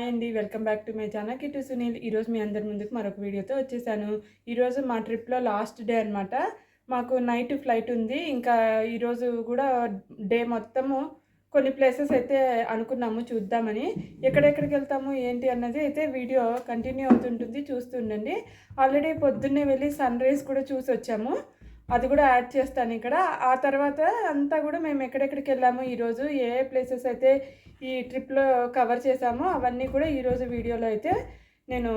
అండి. Welcome back to my channel Kittu Sunil. ఈరోజు మీ అందరి ముందుకు మరొక వీడియోతో వచ్చేసాను. ఈరోజు మా ట్రిప్‌లో లాస్ట్ డే అనమాట. మాకు నైట్ ఫ్లైట్ ఉంది. ఇంకా ఈరోజు కూడా డే మొత్తము కొన్ని ప్లేసెస్ అయితే అనుకున్నాము చూద్దామని. ఎక్కడెక్కడికి వెళ్తాము ఏంటి అన్నది అయితే వీడియో కంటిన్యూ అవుతుంటుంది, చూస్తూ ఉండండి. ఆల్రెడీ పొద్దున్నే వెళ్ళి సన్‌రైజ్ కూడా చూసి వచ్చాము. అది కూడా యాడ్ చేస్తాను ఇక్కడ. ఆ తర్వాత అంతా కూడా మేము ఎక్కడెక్కడికి వెళ్ళాము, ఈరోజు ఏ ఏ ప్లేసెస్ అయితే ఈ ట్రిప్లో కవర్ చేసామో అవన్నీ కూడా ఈరోజు వీడియోలో అయితే నేను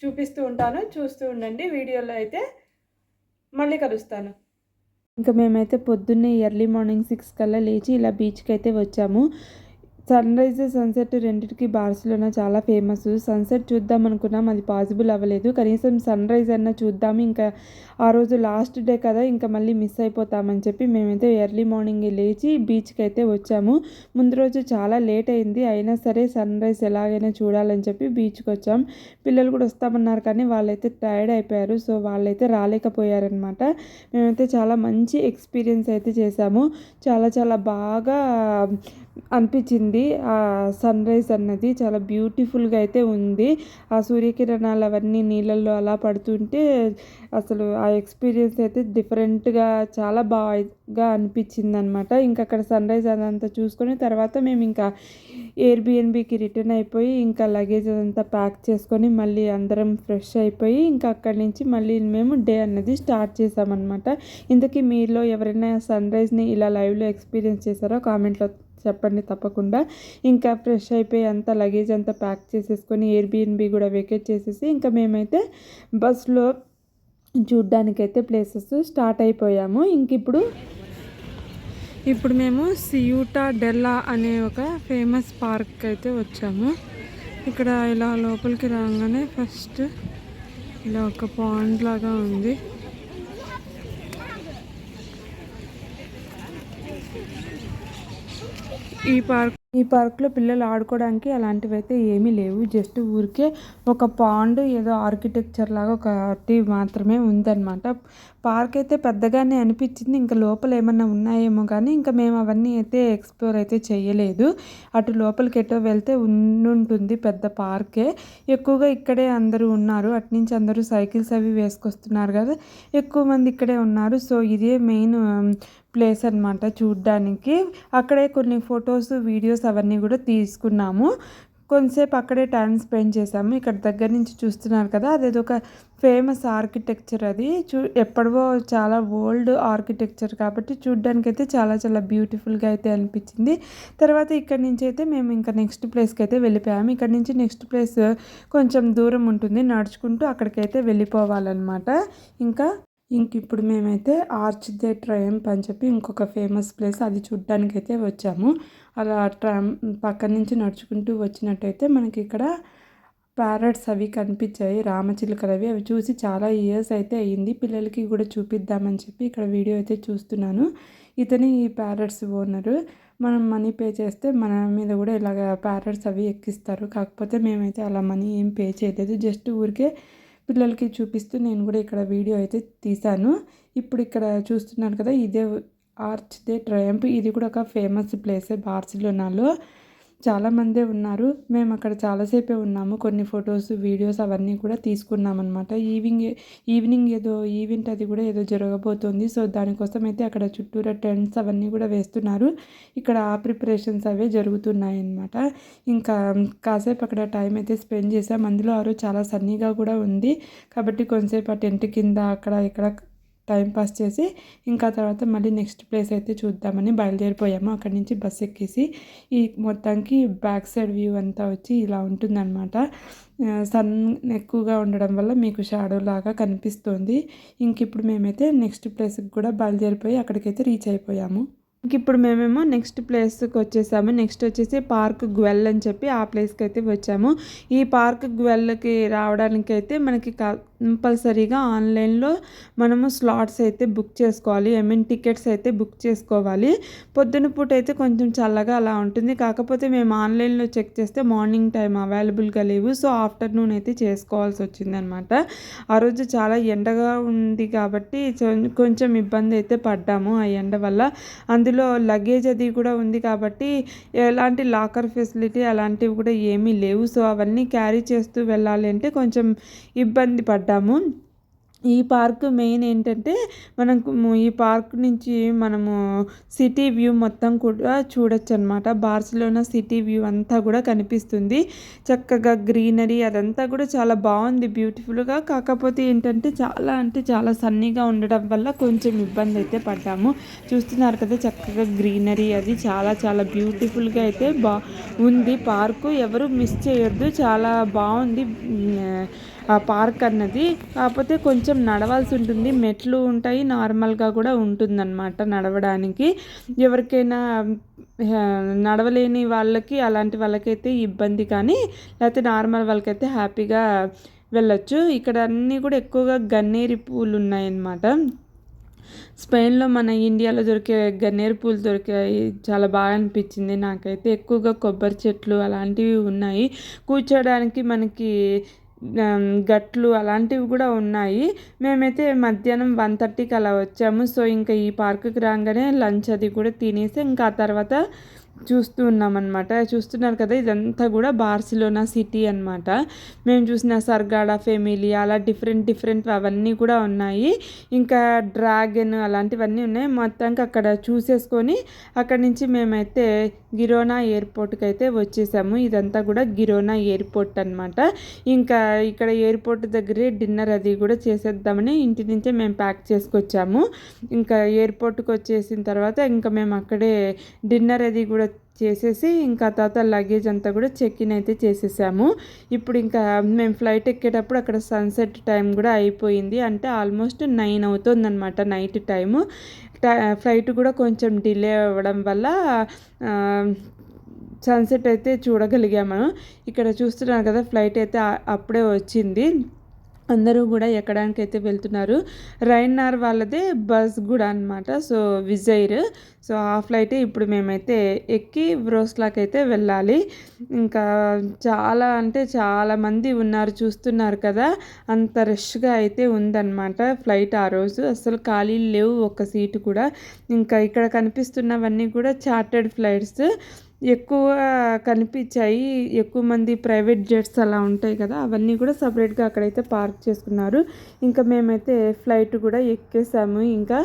చూపిస్తూ ఉంటాను. చూస్తూ ఉండండి. వీడియోలో అయితే మళ్ళీ కలుస్తాను. ఇంకా మేమైతే పొద్దున్నే ఎర్లీ మార్నింగ్ 6 కల్లా లేచి ఇలా బీచ్కి అయితే వచ్చాము. సన్‌రైజ్, సన్‌సెట్ రెండిటికి బార్సిలోనా చాలా ఫేమస్. సన్‌సెట్ చూద్దాం అనుకున్నాం, అది పాసిబుల్ అవ్వలేదు. కనీసం సన్‌రైజ్ అన్నా చూద్దాము, ఇంకా ఆ రోజు లాస్ట్ డే కదా, ఇంకా మళ్ళీ మిస్ అయిపోతామని చెప్పి మేమైతే ఎర్లీ మార్నింగే లేచి బీచ్కి అయితే వచ్చాము. ముందు రోజు చాలా లేట్ అయింది, అయినా సరే సన్‌రైజ్ ఎలాగైనా చూడాలని చెప్పి బీచ్కి వచ్చాం. పిల్లలు కూడా వస్తామన్నారు కానీ వాళ్ళైతే టైర్డ్ అయిపోయారు, సో వాళ్ళైతే రాలేకపోయారనమాట. మేమైతే చాలా మంచి ఎక్స్పీరియన్స్ అయితే చేసాము. చాలా చాలా బాగా అనిపించింది. ఆ సన్‌రైజ్ అన్నది చాలా బ్యూటిఫుల్గా అయితే ఉంది. ఆ సూర్యకిరణాలు అవన్నీ నీళ్ళల్లో అలా పడుతుంటే అసలు ఆ ఎక్స్పీరియన్స్ అయితే డిఫరెంట్గా చాలా బాగా అనిపించింది అనమాట. ఇంకా అక్కడ సన్‌రైజ్ అదంతా చూసుకొని తర్వాత మేము ఇంకా ఎయిర్బిఎన్బికి రిటర్న్ అయిపోయి ఇంకా లగేజ్ అదంతా ప్యాక్ చేసుకొని మళ్ళీ అందరం ఫ్రెష్ అయిపోయి ఇంకా అక్కడి నుంచి మళ్ళీ మేము డే అన్నది స్టార్ట్ చేసామన్నమాట. ఇంతకీ మీలో ఎవరైనా సన్‌రైజ్ని ఇలా లైవ్లో ఎక్స్పీరియన్స్ చేశారో కామెంట్లో చెప్పండి తప్పకుండా. ఇంకా ఫ్రెష్ అయిపోయి అంతా లగేజ్ అంతా ప్యాక్ చేసేసుకొని ఎయిర్బిఎన్బి కూడా వెకేట్ చేసేసి ఇంకా మేమైతే బస్లో చూడ్డానికైతే ప్లేసెస్ స్టార్ట్ అయిపోయాము. ఇంక ఇప్పుడు మేము సియూటా డెల్లా అనే ఒక ఫేమస్ పార్క్ అయితే వచ్చాము. ఇక్కడ ఇలా లోపలికి రాగానే ఫస్ట్ ఇలా ఒక పాండ్ లాగా ఉంది. ఈ పార్క్లో పిల్లలు ఆడుకోవడానికి అలాంటివి అయితే ఏమీ లేవు. జస్ట్ ఊరికే ఒక పాండ్ ఏదో ఆర్కిటెక్చర్ లాగా ఒకటి మాత్రమే ఉందన్నమాట. పార్క్ అయితే పెద్దగానే అనిపించింది. ఇంకా లోపల ఏమన్నా ఉన్నాయేమో కానీ ఇంకా మేము అవన్నీ అయితే ఎక్స్ప్లోర్ అయితే చేయలేదు. అటు లోపలికి ఎటో వెళ్తే ఉంటుంది పెద్ద పార్కే. ఎక్కువగా ఇక్కడే అందరూ ఉన్నారు. అటు నుంచి అందరూ సైకిల్స్ అవి వేసుకొస్తున్నారు కదా, ఎక్కువ మంది ఇక్కడే ఉన్నారు. సో ఇదే మెయిన్ ప్లేస్ అనమాట చూడ్డానికి. అక్కడే కొన్ని ఫొటోస్, వీడియోస్ అవన్నీ కూడా తీసుకున్నాము. కొంతసేపు అక్కడే టైం స్పెండ్ చేసాము. ఇక్కడ దగ్గర నుంచి చూస్తున్నారు కదా, అదేదో ఒక ఫేమస్ ఆర్కిటెక్చర్. అది ఎప్పటివో చాలా ఓల్డ్ ఆర్కిటెక్చర్ కాబట్టి చూడ్డానికి అయితే చాలా చాలా బ్యూటిఫుల్గా అయితే అనిపించింది. తర్వాత ఇక్కడ నుంచి అయితే మేము ఇంకా నెక్స్ట్ ప్లేస్కి అయితే వెళ్ళిపోయాము. ఇక్కడ నుంచి నెక్స్ట్ ప్లేస్ కొంచెం దూరం ఉంటుంది, నడుచుకుంటూ అక్కడికైతే వెళ్ళిపోవాలన్నమాట. ఇంక ఇప్పుడు మేమైతే ఆర్చ్ దే ట్రయంఫ్ అని చెప్పి ఇంకొక ఫేమస్ ప్లేస్, అది చూడ్డానికైతే వచ్చాము. అలా పక్కన నుంచి నడుచుకుంటూ వచ్చినట్టయితే మనకి ఇక్కడ ప్యారెట్స్ అవి కనిపించాయి, రామచిలుకలు అవి చూసి చాలా ఇయర్స్ అయితే అయ్యింది. పిల్లలకి కూడా చూపిద్దామని చెప్పి ఇక్కడ వీడియో అయితే చూస్తున్నాను. ఇతని ఈ ప్యారెట్స్ ఓనరు. మనం మనీ పే చేస్తే మన మీద కూడా ఇలాగ ప్యారెట్స్ అవి ఎక్కిస్తారు. కాకపోతే మేమైతే అలా మనీ ఏం పే చేయలేదు, జస్ట్ ఊరికే పిల్లలకి చూపిస్తూ నేను కూడా ఇక్కడ వీడియో అయితే తీశాను. ఇప్పుడు ఇక్కడ చూస్తున్నారు కదా, ఇదే ఆర్చ్ దే ట్రయంఫ్. ఇది కూడా ఒక ఫేమస్ ప్లేసే బార్సిలోనాలో. చాలామందే ఉన్నారు. మేము అక్కడ చాలాసేపే ఉన్నాము. కొన్ని ఫొటోస్, వీడియోస్ అవన్నీ కూడా తీసుకున్నాం అనమాట. ఈవినింగ్ ఏదో ఈవెంట్ అది కూడా ఏదో జరగబోతోంది. సో దానికోసం అయితే అక్కడ చుట్టూరా టెంట్స్ అవన్నీ కూడా వేస్తున్నారు. ఇక్కడ ఆ ప్రిపరేషన్స్ అవే జరుగుతున్నాయి అన్నమాట. ఇంకా కాసేపు అక్కడ టైం అయితే స్పెండ్ చేసాం. అందులో ఆ రోజు చాలా సన్నీగా కూడా ఉంది కాబట్టి కొంతసేపు ఆ టెంట్ కింద అక్కడ ఇక్కడ టైం పాస్ చేసి ఇంకా తర్వాత మళ్ళీ నెక్స్ట్ ప్లేస్ అయితే చూద్దామని బయలుదేరిపోయాము. అక్కడి నుంచి బస్ ఎక్కేసి ఈ మొత్తానికి బ్యాక్ సైడ్ వ్యూ అంతా వచ్చి ఇలా ఉంటుందన్నమాట. సన్ ఎక్కువగా ఉండడం వల్ల మీకు షాడో లాగా కనిపిస్తుంది. ఇప్పుడు మేమైతే నెక్స్ట్ ప్లేస్కి కూడా బయలుదేరిపోయి అక్కడికైతే రీచ్ అయిపోయాము. ఇప్పుడు మేమేమో నెక్స్ట్ ప్లేస్కి వచ్చేసాము. నెక్స్ట్ వచ్చేసి పార్క్ గ్వెల్ అని చెప్పి ఆ ప్లేస్కి అయితే వచ్చాము. ఈ పార్క్ గ్వెల్కి రావడానికి అయితే మనకి కంపల్సరీగా ఆన్లైన్లో మనము స్లాట్స్ అయితే బుక్ చేసుకోవాలి. టికెట్స్ అయితే బుక్ చేసుకోవాలి. పొద్దున పూట అయితే కొంచెం చల్లగా అలా ఉంటుంది. కాకపోతే మేము ఆన్లైన్లో చెక్ చేస్తే మార్నింగ్ టైం అవైలబుల్గా లేవు. సో ఆఫ్టర్నూన్ అయితే చేసుకోవాల్సి వచ్చిందనమాట. ఆ రోజు చాలా ఎండగా ఉంది కాబట్టి కొంచెం ఇబ్బంది అయితే పడ్డాము ఆ ఎండ వల్ల. అందులో లగేజ్ అది కూడా ఉంది కాబట్టి ఎలాంటి లాకర్ ఫెసిలిటీ అలాంటివి కూడా ఏమీ లేవు. సో అవన్నీ క్యారీ చేస్తూ వెళ్ళాలి అంటే కొంచెం ఇబ్బంది పడ్డాము. ఈ పార్క్ మెయిన్ ఏంటంటే ఈ పార్క్ నుంచి మనము సిటీ వ్యూ మొత్తం కూడా చూడొచ్చు అనమాట. బార్సిలోనా సిటీ వ్యూ అంతా కూడా కనిపిస్తుంది. చక్కగా గ్రీనరీ అదంతా కూడా చాలా బాగుంది, బ్యూటిఫుల్గా. కాకపోతే ఏంటంటే చాలా సన్నీగా ఉండడం వల్ల కొంచెం ఇబ్బంది అయితే పడ్డాము. చూస్తున్నారు కదా చక్కగా గ్రీనరీ అది చాలా బ్యూటిఫుల్గా అయితే ఉంది పార్కు. ఎవరు మిస్ చేయొద్దు, చాలా బాగుంది ఆ పార్క్ అన్నది. కాకపోతే కొంచెం నడవాల్సి ఉంటుంది, మెట్లు ఉంటాయి, నార్మల్గా కూడా ఉంటుందన్నమాట నడవడానికి. ఎవరికైనా నడవలేని వాళ్ళకి అలాంటి వాళ్ళకైతే ఇబ్బంది, కానీ లేకపోతే నార్మల్ వాళ్ళకైతే హ్యాపీగా వెళ్ళొచ్చు. ఇక్కడ అన్నీ కూడా ఎక్కువగా గన్నేరు పూలు ఉన్నాయన్నమాట. స్పెయిన్లో మన ఇండియాలో దొరికే గన్నేరు పూలు దొరికాయి, చాలా బాగా అనిపించింది నాకైతే. ఎక్కువగా కొబ్బరి చెట్లు అలాంటివి ఉన్నాయి. కూర్చోడానికి మనకి గట్లు అలాంటివి కూడా ఉన్నాయి. మేమైతే మధ్యాహ్నం 1:30కి అలా వచ్చాము. సో ఇంకా ఈ పార్కుకి రాగానే లంచ్ అది కూడా తినేసి ఇంకా ఆ తర్వాత చూస్తూ ఉన్నామన్నమాట. చూస్తున్నారు కదా ఇదంతా కూడా బార్సిలోనా సిటీ అనమాట. మేము చూసిన సర్గాడా ఫెమిలీ అలా డిఫరెంట్ అవన్నీ కూడా ఉన్నాయి. ఇంకా డ్రాగన్ అలాంటివన్నీ ఉన్నాయి. మొత్తానికి అక్కడ చూసేసుకొని అక్కడి నుంచి మేమైతే గిరోనా ఎయిర్పోర్ట్కి అయితే వచ్చేసాము. ఇదంతా కూడా గిరోనా ఎయిర్పోర్ట్ అనమాట. ఇంకా ఇక్కడ ఎయిర్పోర్ట్ దగ్గరే డిన్నర్ అది కూడా చేసేద్దామని ఇంటి నుంచే మేము ప్యాక్ చేసుకొచ్చాము. ఇంకా ఎయిర్పోర్ట్కి వచ్చేసిన తర్వాత ఇంకా మేము అక్కడే డిన్నర్ అది కూడా చేసేసి ఇంకా తర్వాత లగేజ్ అంతా కూడా చెక్ ఇన్ అయితే చేసేసాము. ఇప్పుడు ఇంకా మేము ఫ్లైట్ ఎక్కేటప్పుడు అక్కడ సన్సెట్ టైం కూడా అయిపోయింది. అంటే ఆల్మోస్ట్ 9 అవుతుందన్నమాట నైట్ టైము. ఫ్లైట్ కూడా కొంచెం డిలే అవ్వడం వల్ల సన్సెట్ అయితే చూడగలిగాము. ఇక్కడ చూస్తున్నాను కదా ఫ్లైట్ అయితే అప్పుడే వచ్చింది. అందరూ కూడా ఎక్కడానికి అయితే వెళ్తున్నారు. రైనార్ వాళ్ళదే బస్ కూడా అనమాట. సో విజైర్. సో ఆ ఫ్లైటే ఇప్పుడు మేమైతే ఎక్కి వ్రోస్లాకి అయితే వెళ్ళాలి. ఇంకా చాలా మంది ఉన్నారు, చూస్తున్నారు కదా. అంత రష్గా అయితే ఉందన్నమాట ఫ్లైట్. ఆ రోజు అసలు ఖాళీలు లేవు, ఒక్క సీటు కూడా. ఇంకా ఇక్కడ కనిపిస్తున్నవన్నీ కూడా చార్టర్డ్ ఫ్లైట్స్ ఎక్కువ కనిపించాయి. ఎక్కువ మంది ప్రైవేట్ జెట్స్ అలా ఉంటాయి కదా, అవన్నీ కూడా సపరేట్గా అక్కడైతే పార్క్ చేసుకున్నారు. ఇంకా మేమైతే ఫ్లైట్ కూడా ఎక్కేసాము. ఇంకా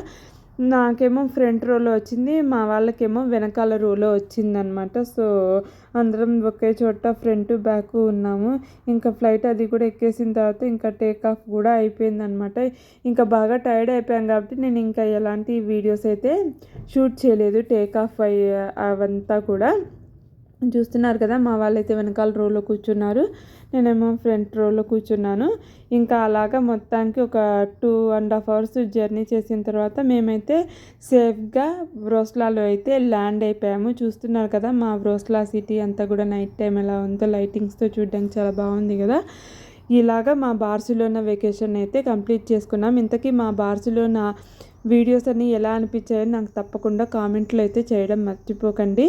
నాకేమో ఫ్రంట్ రోలో వచ్చింది, మా వాళ్ళకేమో వెనకాల రోలో వచ్చిందనమాట. సో అందరం ఒకే చోట ఫ్రంట్ బ్యాక్ ఉన్నాము. ఇంకా ఫ్లైట్ అది కూడా ఎక్కేసిన తర్వాత ఇంకా టేక్ ఆఫ్ కూడా అయిపోయిందనమాట. ఇంకా బాగా టైర్డ్ అయిపోయాం కాబట్టి నేను ఇంకా ఎలాంటి వీడియోస్ అయితే షూట్ చేయలేదు. టేక్ ఆఫ్ అవంతా కూడా చూస్తున్నారు కదా. మా వాళ్ళైతే వెనకాల రోలో కూర్చున్నారు, నేనేమో ఫ్రంట్ రోలో కూర్చున్నాను. ఇంకా అలాగా మొత్తానికి ఒక 2.5 hours జర్నీ చేసిన తర్వాత మేమైతే సేఫ్గా వ్రోస్లాలో అయితే ల్యాండ్ అయిపోయాము. చూస్తున్నారు కదా మా వ్రోస్లా సిటీ అంతా కూడా నైట్ టైం ఎలా ఉందో లైటింగ్స్తో చూడడానికి చాలా బాగుంది కదా. ఇలాగా మా బార్సిలోనా వెకేషన్ అయితే కంప్లీట్ చేసుకున్నాం. ఇంతకీ మా బార్సిలోనా వీడియోస్ అన్నీ ఎలా అనిపించాయని నాకు తప్పకుండా కామెంట్లో అయితే చేయడం మర్చిపోకండి.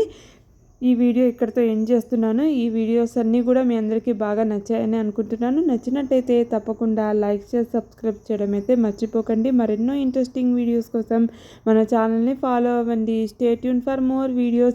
ఈ వీడియో ఇక్కడితో ఎండ్ చేస్తున్నాను. ఈ వీడియోస్ అన్నీ కూడా మీ అందరికీ బాగా నచ్చాయని అనుకుంటున్నాను. నచ్చినట్టయితే తప్పకుండా లైక్ చేసి సబ్స్క్రైబ్ చేయడం అయితే మర్చిపోకండి. మరెన్నో ఇంట్రెస్టింగ్ వీడియోస్ కోసం మన ఛానల్ని ఫాలో అవ్వండి. Stay tune for more videos.